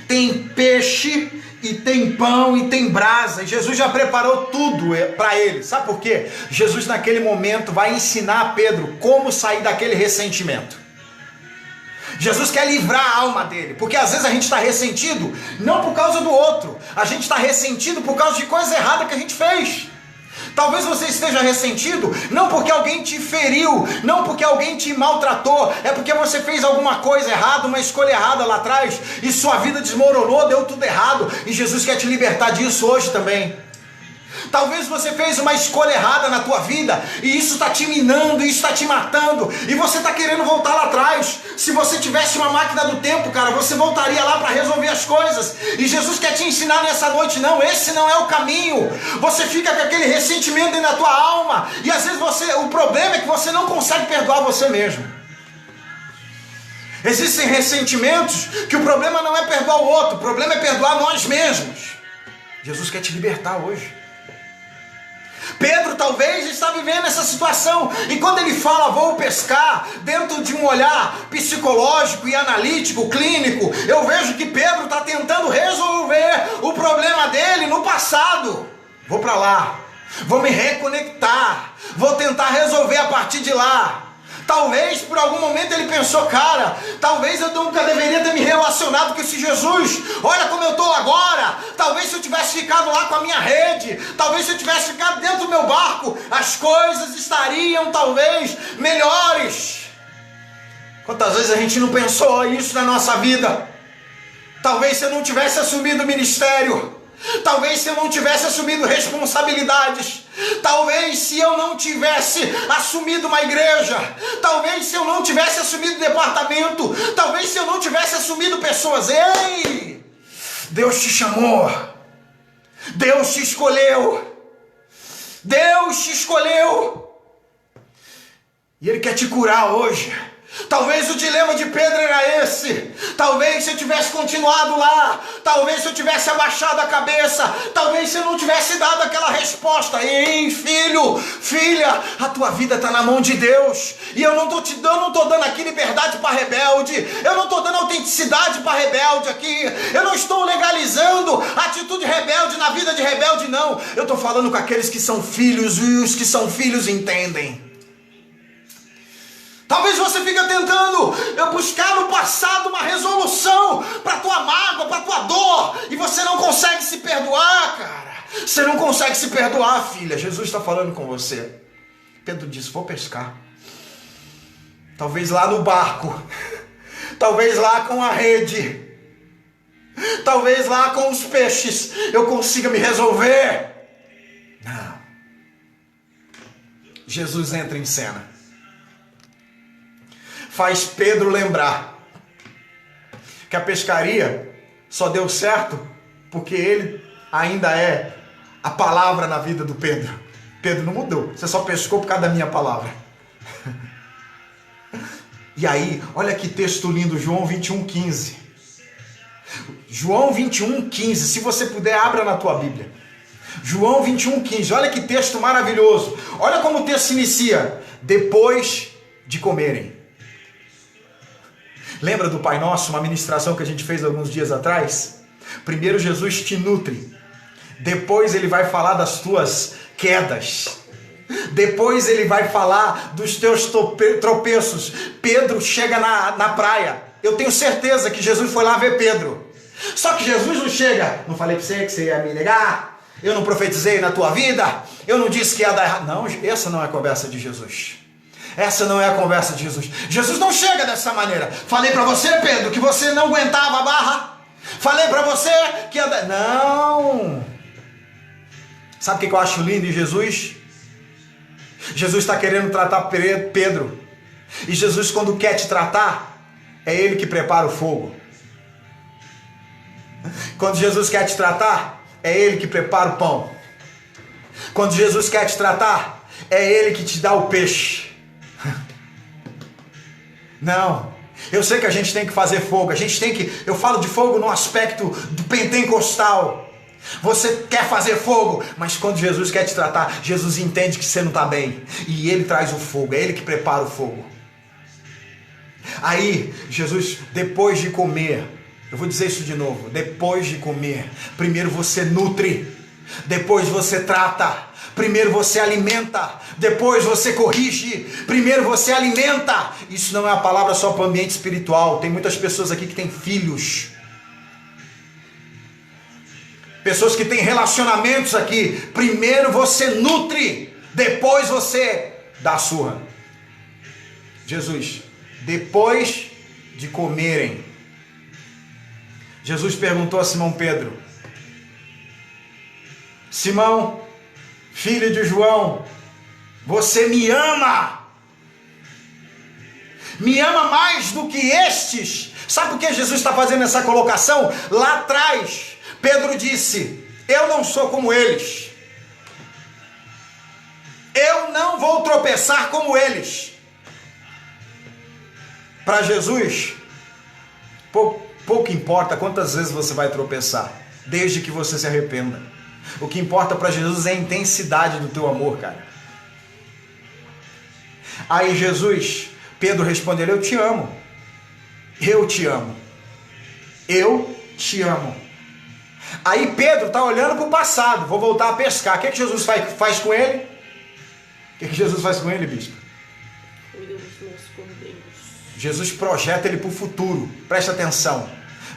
tem peixe e tem pão e tem brasa. E Jesus já preparou tudo para eles. Sabe por quê? Jesus naquele momento vai ensinar a Pedro como sair daquele ressentimento. Jesus quer livrar a alma dele, porque às vezes a gente está ressentido não por causa do outro, a gente está ressentido por causa de coisa errada que a gente fez. Talvez você esteja ressentido não porque alguém te feriu, não porque alguém te maltratou, é porque você fez alguma coisa errada, uma escolha errada lá atrás, e sua vida desmoronou, deu tudo errado, e Jesus quer te libertar disso hoje também. Talvez você fez uma escolha errada na tua vida, e isso está te minando, isso está te matando, e você está querendo voltar lá atrás. Se você tivesse uma máquina do tempo, cara, você voltaria lá para resolver as coisas, e Jesus quer te ensinar nessa noite, não, esse não é o caminho. Você fica com aquele ressentimento dentro da tua alma, e às vezes o problema é que você não consegue perdoar você mesmo. Existem ressentimentos que o problema não é perdoar o outro, o problema é perdoar nós mesmos. Jesus quer te libertar hoje. Pedro talvez está vivendo essa situação, e quando ele fala vou pescar, dentro de um olhar psicológico e analítico, clínico, eu vejo que Pedro está tentando resolver o problema dele no passado. Vou para lá, vou me reconectar, vou tentar resolver a partir de lá. Talvez por algum momento ele pensou, cara, talvez eu nunca deveria ter me relacionado com esse Jesus, olha como eu estou agora. Talvez se eu tivesse ficado lá com a minha rede, talvez se eu tivesse ficado dentro do meu barco, as coisas estariam talvez melhores. Quantas vezes a gente não pensou isso na nossa vida? Talvez se eu não tivesse assumido o ministério, talvez se eu não tivesse assumido responsabilidades, talvez se eu não tivesse assumido uma igreja, talvez se eu não tivesse assumido departamento, talvez se eu não tivesse assumido pessoas. Ei! Deus te chamou, Deus te escolheu, Deus te escolheu, e Ele quer te curar hoje. Talvez o dilema de Pedro era esse. Talvez se eu tivesse continuado lá, talvez se eu tivesse abaixado a cabeça, talvez se eu não tivesse dado aquela resposta. Ei, filho, filha, a tua vida está na mão de Deus, e eu não estou dando aqui liberdade para rebelde, eu não estou dando autenticidade para rebelde aqui, eu não estou legalizando atitude rebelde na vida de rebelde, não. Eu estou falando com aqueles que são filhos, e os que são filhos entendem. Talvez você fique tentando buscar no passado uma resolução para a tua mágoa, para a tua dor, e você não consegue se perdoar, cara. Você não consegue se perdoar, filha. Jesus está falando com você. Pedro disse, vou pescar. Talvez lá no barco, talvez lá com a rede, talvez lá com os peixes eu consiga me resolver. Não. Jesus entra em cena. Faz Pedro lembrar que a pescaria só deu certo porque ele ainda é a palavra na vida do Pedro. Pedro não mudou, você só pescou por causa da minha palavra. E aí, olha que texto lindo, João 21:15. João 21:15, se você puder, abra na tua Bíblia. João 21:15, olha que texto maravilhoso. Olha como o texto se inicia. Depois de comerem. Lembra do Pai Nosso, uma ministração que a gente fez alguns dias atrás? Primeiro Jesus te nutre, depois Ele vai falar das tuas quedas, depois Ele vai falar dos teus tropeços. Pedro chega na praia, eu tenho certeza que Jesus foi lá ver Pedro, só que Jesus não chega, não falei para você que você ia me negar, eu não profetizei na tua vida, eu não disse que ia dar errado. Não, essa não é a conversa de Jesus. Essa não é a conversa de Jesus. Jesus não chega dessa maneira. Falei para você, Pedro, que você não aguentava a barra. Falei para você que ia dar... Não. Sabe o que eu acho lindo em Jesus? Jesus está querendo tratar Pedro. E Jesus, quando quer te tratar, é Ele que prepara o fogo. Quando Jesus quer te tratar, é Ele que prepara o pão. Quando Jesus quer te tratar, é Ele que te dá o peixe. Não, eu sei que a gente tem que fazer fogo, eu falo de fogo no aspecto do pentecostal. Você quer fazer fogo, mas quando Jesus quer te tratar, Jesus entende que você não está bem, e Ele traz o fogo, é Ele que prepara o fogo. Aí, Jesus, depois de comer, eu vou dizer isso de novo, depois de comer, primeiro você nutre, depois você trata, primeiro você alimenta, depois você corrige, primeiro você alimenta. Isso não é uma palavra só para o ambiente espiritual. Tem muitas pessoas aqui que têm filhos, pessoas que têm relacionamentos aqui. Primeiro você nutre, depois você dá a surra. Jesus, depois de comerem, Jesus perguntou a Simão Pedro: Simão, filho de João, você me ama? Me ama mais do que estes? Sabe por que Jesus está fazendo essa colocação? Lá atrás, Pedro disse: eu não sou como eles. Eu não vou tropeçar como eles. Para Jesus, pouco importa quantas vezes você vai tropeçar, desde que você se arrependa. O que importa para Jesus é a intensidade do teu amor, cara. Aí Jesus, Pedro respondeu: eu te amo. Eu te amo. Eu te amo. Aí Pedro está olhando para o passado. Vou voltar a pescar. O que Jesus faz com ele? O que Jesus faz com ele, bispo? Cuida dos meus cordeiros. Jesus projeta ele para o futuro. Presta atenção.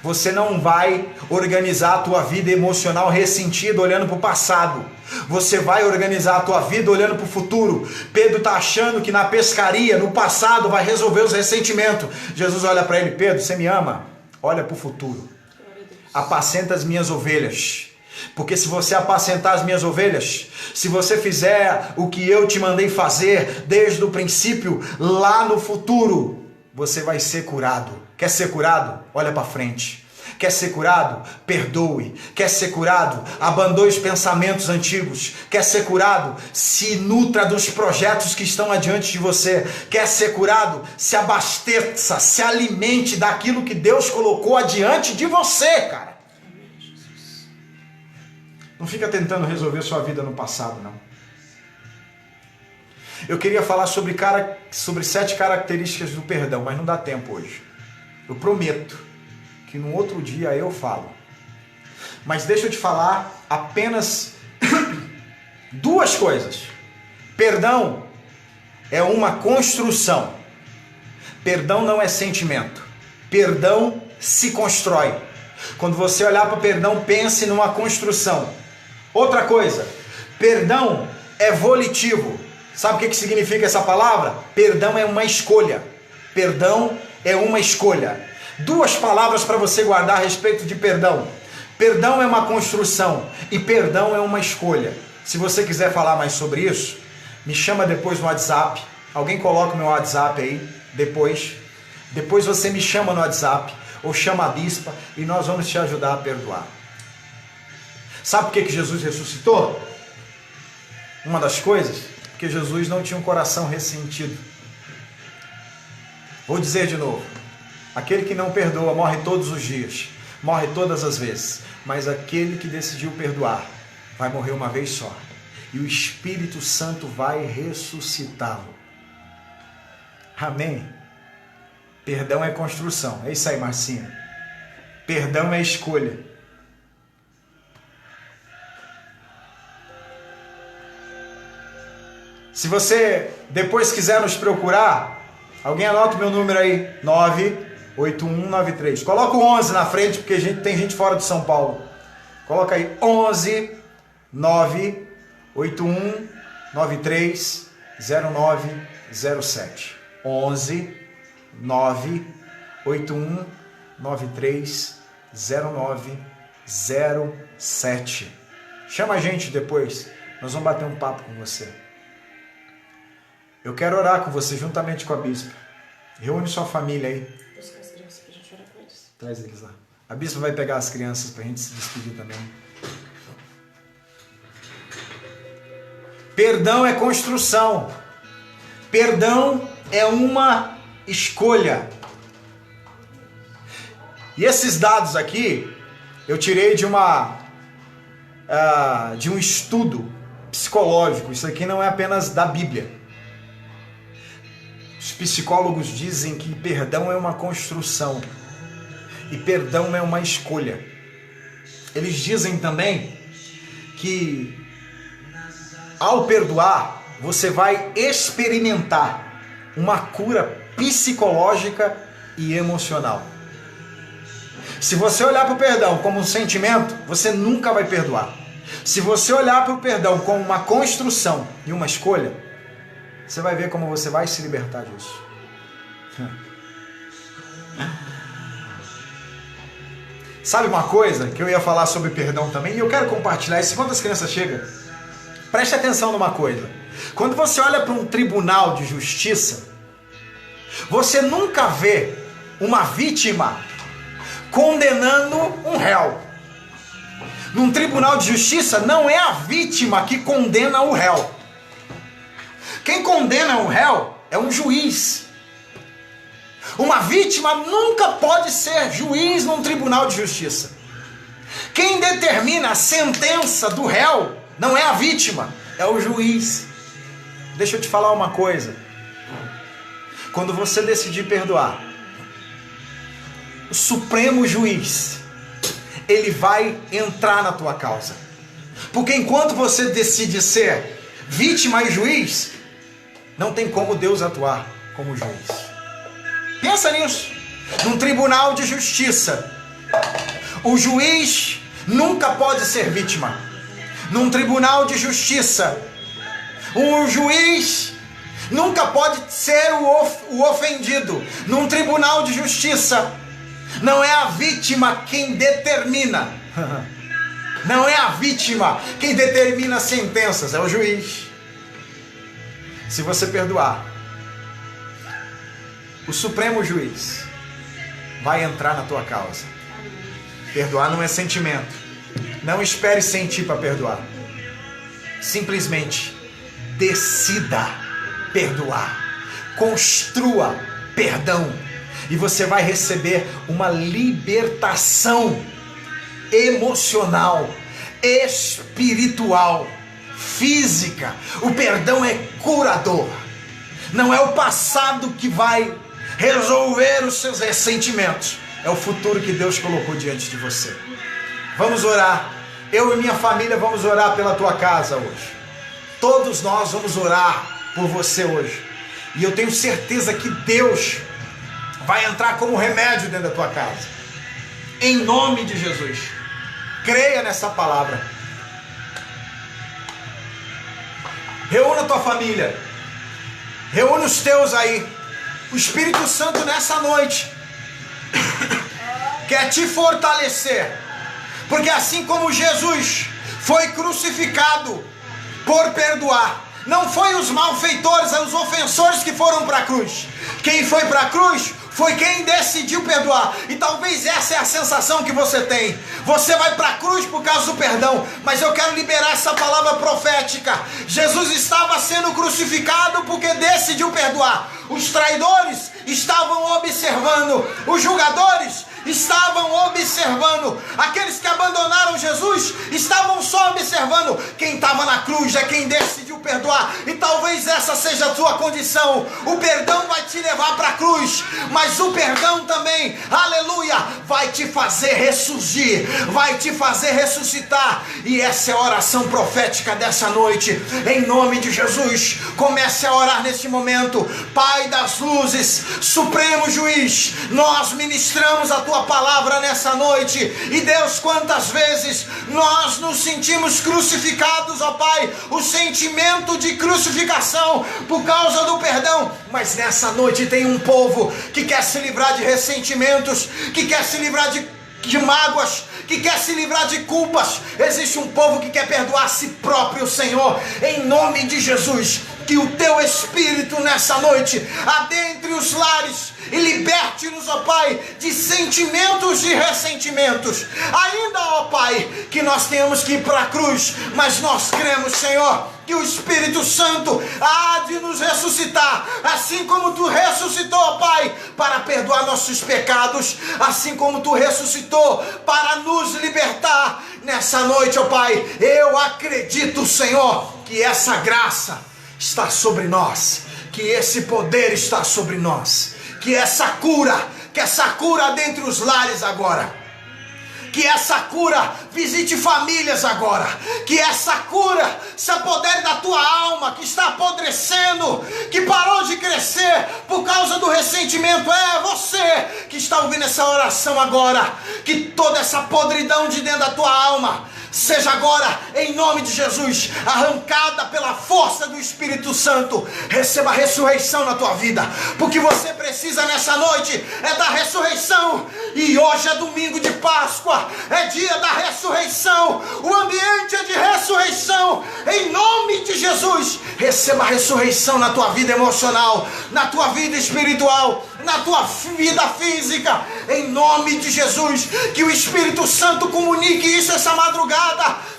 Você não vai organizar a tua vida emocional ressentida olhando para o passado. Você vai organizar a tua vida olhando para o futuro. Pedro está achando que na pescaria, no passado, vai resolver os ressentimentos. Jesus olha para ele: Pedro, você me ama? Olha para o futuro. Apacenta as minhas ovelhas. Porque se você apacentar as minhas ovelhas, se você fizer o que eu te mandei fazer desde o princípio, lá no futuro, você vai ser curado. Quer ser curado? Olha para frente. Quer ser curado? Perdoe. Quer ser curado? Abandone os pensamentos antigos. Quer ser curado? Se nutra dos projetos que estão adiante de você. Quer ser curado? Se abasteça, se alimente daquilo que Deus colocou adiante de você, cara. Não fica tentando resolver sua vida no passado, não. Eu queria falar sobre 7 características do perdão, mas não dá tempo hoje. Eu prometo que num outro dia eu falo. Mas deixa eu te falar apenas 2 coisas. Perdão é uma construção. Perdão não é sentimento. Perdão se constrói. Quando você olhar para perdão, pense numa construção. Outra coisa, perdão é volitivo. Sabe o que significa essa palavra? Perdão é uma escolha. Perdão é uma escolha. 2 palavras para você guardar a respeito de perdão. Perdão é uma construção e perdão é uma escolha. Se você quiser falar mais sobre isso, me chama depois no WhatsApp. Alguém coloca o meu WhatsApp aí depois. Depois você me chama no WhatsApp ou chama a bispa e nós vamos te ajudar a perdoar. Sabe por que Jesus ressuscitou? Uma das coisas, porque Jesus não tinha um coração ressentido. Vou dizer de novo: aquele que não perdoa morre todos os dias, morre todas as vezes, mas aquele que decidiu perdoar vai morrer uma vez só, e o Espírito Santo vai ressuscitá-lo. Amém? Perdão é construção. É isso aí, Marcinha. Perdão é escolha. Se você depois quiser nos procurar, alguém anota o meu número aí, 98193. Coloca o 11 na frente, porque tem gente fora de São Paulo. Coloca aí, 11 981 93 0907. 11 981 93 0907. Chama a gente depois, nós vamos bater um papo com você. Eu quero orar com você juntamente com a bispa. Reúne sua família aí. Busca as crianças pra gente orar com eles. Traz eles lá. A bispa vai pegar as crianças pra gente se despedir também. Perdão é construção. Perdão é uma escolha. E esses dados aqui eu tirei de um estudo psicológico. Isso aqui não é apenas da Bíblia. Os psicólogos dizem que perdão é uma construção e perdão é uma escolha. Eles dizem também que ao perdoar, você vai experimentar uma cura psicológica e emocional. Se você olhar para o perdão como um sentimento, você nunca vai perdoar. Se você olhar para o perdão como uma construção e uma escolha, você vai ver como você vai se libertar disso. Sabe uma coisa que eu ia falar sobre perdão também? E eu quero compartilhar isso enquanto as crianças chegam. Preste atenção numa coisa. Quando você olha para um tribunal de justiça, você nunca vê uma vítima condenando um réu. Num tribunal de justiça, não é a vítima que condena o réu. Quem condena o réu é um juiz. Uma vítima nunca pode ser juiz num tribunal de justiça. Quem determina a sentença do réu não é a vítima, é o juiz. Deixa eu te falar uma coisa. Quando você decidir perdoar, o Supremo Juiz, ele vai entrar na tua causa. Porque enquanto você decide ser vítima e juiz, não tem como Deus atuar como juiz. Pensa nisso. Num tribunal de justiça, o juiz nunca pode ser vítima. Num tribunal de justiça, o juiz nunca pode ser o ofendido. Num tribunal de justiça, não é a vítima quem determina. Não é a vítima quem determina as sentenças, é o juiz. Se você perdoar, o Supremo Juiz vai entrar na tua causa. Perdoar não é sentimento. Não espere sentir para perdoar. Simplesmente decida perdoar. Construa perdão. E você vai receber uma libertação emocional, espiritual, física. O perdão é curador. Não é o passado que vai resolver os seus ressentimentos. É o futuro que Deus colocou diante de você. Vamos orar. Eu e minha família vamos orar pela tua casa hoje. Todos nós vamos orar por você hoje. E eu tenho certeza que Deus vai entrar como remédio dentro da tua casa. Em nome de Jesus. Creia nessa palavra. Reúna a tua família. Reúne os teus aí. O Espírito Santo nessa noite quer te fortalecer. Porque assim como Jesus foi crucificado por perdoar, não foi os malfeitores, os ofensores que foram para a cruz. Quem foi para a cruz foi quem decidiu perdoar. E talvez essa é a sensação que você tem. Você vai para a cruz por causa do perdão. Mas eu quero liberar essa palavra profética. Jesus estava sendo crucificado porque decidiu perdoar. Os traidores estavam observando. Os julgadores estavam observando. Aqueles que abandonaram Jesus estavam só observando. Quem estava na cruz é quem decidiu perdoar. E talvez essa seja a tua condição. O perdão vai te levar para a cruz, mas o perdão também, aleluia, vai te fazer ressurgir, vai te fazer ressuscitar. E essa é a oração profética dessa noite. Em nome de Jesus, comece a orar neste momento. Pai das luzes, Supremo Juiz, nós ministramos a tua palavra nessa noite. E Deus, quantas vezes nós nos sentimos crucificados, ó Pai, o sentimento de crucificação por causa do perdão. Mas nessa noite tem um povo que quer se livrar de ressentimentos, que quer se livrar de mágoas, que quer se livrar de culpas. Existe um povo que quer perdoar a si próprio, Senhor. Em nome de Jesus, que o teu Espírito nessa noite adentre os lares e liberte-nos, ó Pai, de sentimentos e ressentimentos. Ainda, ó Pai, que nós tenhamos que ir para a cruz, mas nós cremos, Senhor, que o Espírito Santo há de nos ressuscitar, assim como tu ressuscitou, ó Pai, para perdoar nossos pecados, assim como tu ressuscitou para nos libertar. Nessa noite, ó Pai, eu acredito, Senhor, que essa graça está sobre nós, que esse poder está sobre nós. Que essa cura dentre os lares agora. Que essa cura visite famílias agora. Que essa cura se apodere da tua alma que está apodrecendo, que parou de crescer por causa do ressentimento. É você que está ouvindo essa oração agora. Que toda essa podridão de dentro da tua alma seja agora, em nome de Jesus, arrancada pela força do Espírito Santo. Receba a ressurreição na tua vida, porque você precisa nessa noite é da ressurreição. E hoje é domingo de Páscoa, é dia da ressurreição. O ambiente é de ressurreição. Em nome de Jesus, receba a ressurreição na tua vida emocional, na tua vida espiritual, na tua vida física, em nome de Jesus. Que o Espírito Santo comunique isso essa madrugada,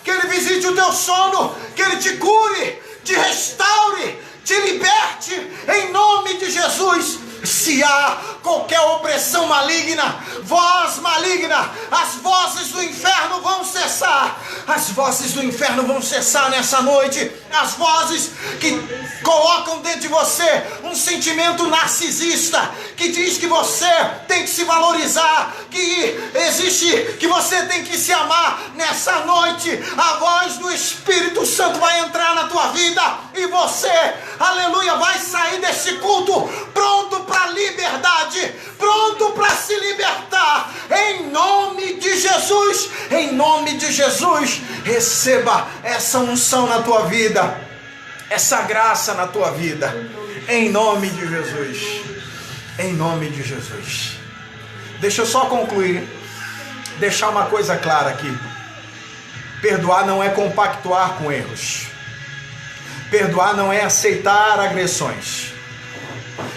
que Ele visite o teu sono, que Ele te cure, te restaure, te liberte, em nome de Jesus. Se há qualquer opressão maligna, voz maligna, as vozes do inferno vão cessar. As vozes do inferno vão cessar nessa noite. As vozes que colocam dentro de você um sentimento narcisista, que diz que você tem que se valorizar, que você tem que se amar. Nessa noite, a voz do Espírito Santo vai entrar na tua vida e você, aleluia, vai sair desse culto pronto para a liberdade, pronto para se libertar, em nome de Jesus. Em nome de Jesus, receba essa unção na tua vida, essa graça na tua vida, em nome de Jesus, em nome de Jesus. Deixa eu só concluir, deixar uma coisa clara aqui. Perdoar não é compactuar com erros, perdoar não é aceitar agressões,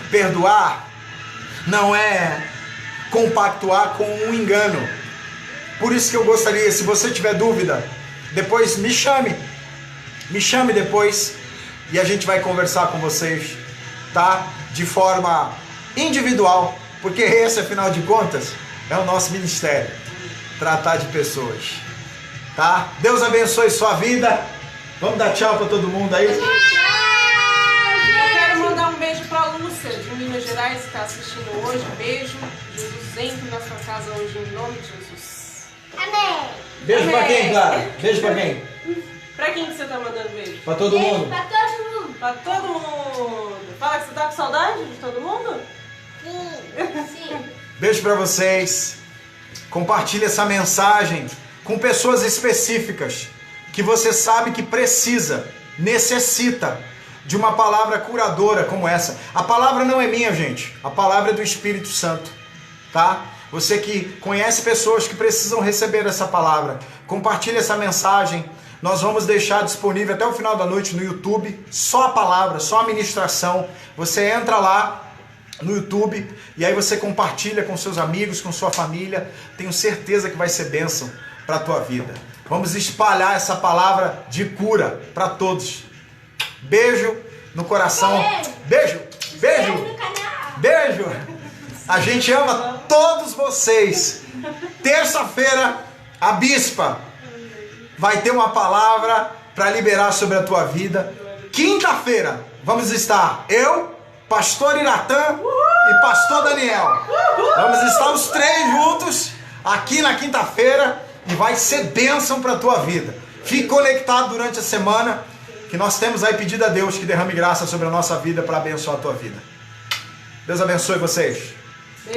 perdoar não é compactuar com um engano. Por isso que eu gostaria, se você tiver dúvida, depois me chame depois e a gente vai conversar com vocês, tá? De forma individual, porque esse, afinal de contas, é o nosso ministério, tratar de pessoas, tá? Deus abençoe sua vida. Vamos dar tchau para todo mundo aí. Um beijo para a Lúcia, de Minas Gerais, que está assistindo hoje. Beijo. Jesus entre na sua casa hoje, em nome de Jesus. Amém. Beijo para quem, Clara? Beijo para quem? Para quem que você está mandando beijo? Para todo mundo. Para todo mundo. Para todo mundo. Fala que você tá com saudade de todo mundo? Sim. Beijo para vocês. Compartilhe essa mensagem com pessoas específicas que você sabe que precisa, necessita de uma palavra curadora como essa. A palavra não é minha, gente. A palavra é do Espírito Santo, tá? Você que conhece pessoas que precisam receber essa palavra, compartilhe essa mensagem. Nós vamos deixar disponível até o final da noite no YouTube só a palavra, só a ministração. Você entra lá no YouTube e aí você compartilha com seus amigos, com sua família. Tenho certeza que vai ser bênção para a tua vida. Vamos espalhar essa palavra de cura para todos. Beijo no coração. Beijo, beijo, beijo. A gente ama todos vocês. Terça-feira, a bispa vai ter uma palavra para liberar sobre a tua vida. Quinta-feira, vamos estar eu, pastor Iratã e pastor Daniel. Vamos estar os três juntos aqui na quinta-feira e vai ser bênção para a tua vida. Fique conectado durante a semana, que nós temos aí pedido a Deus que derrame graça sobre a nossa vida para abençoar a tua vida. Deus abençoe vocês.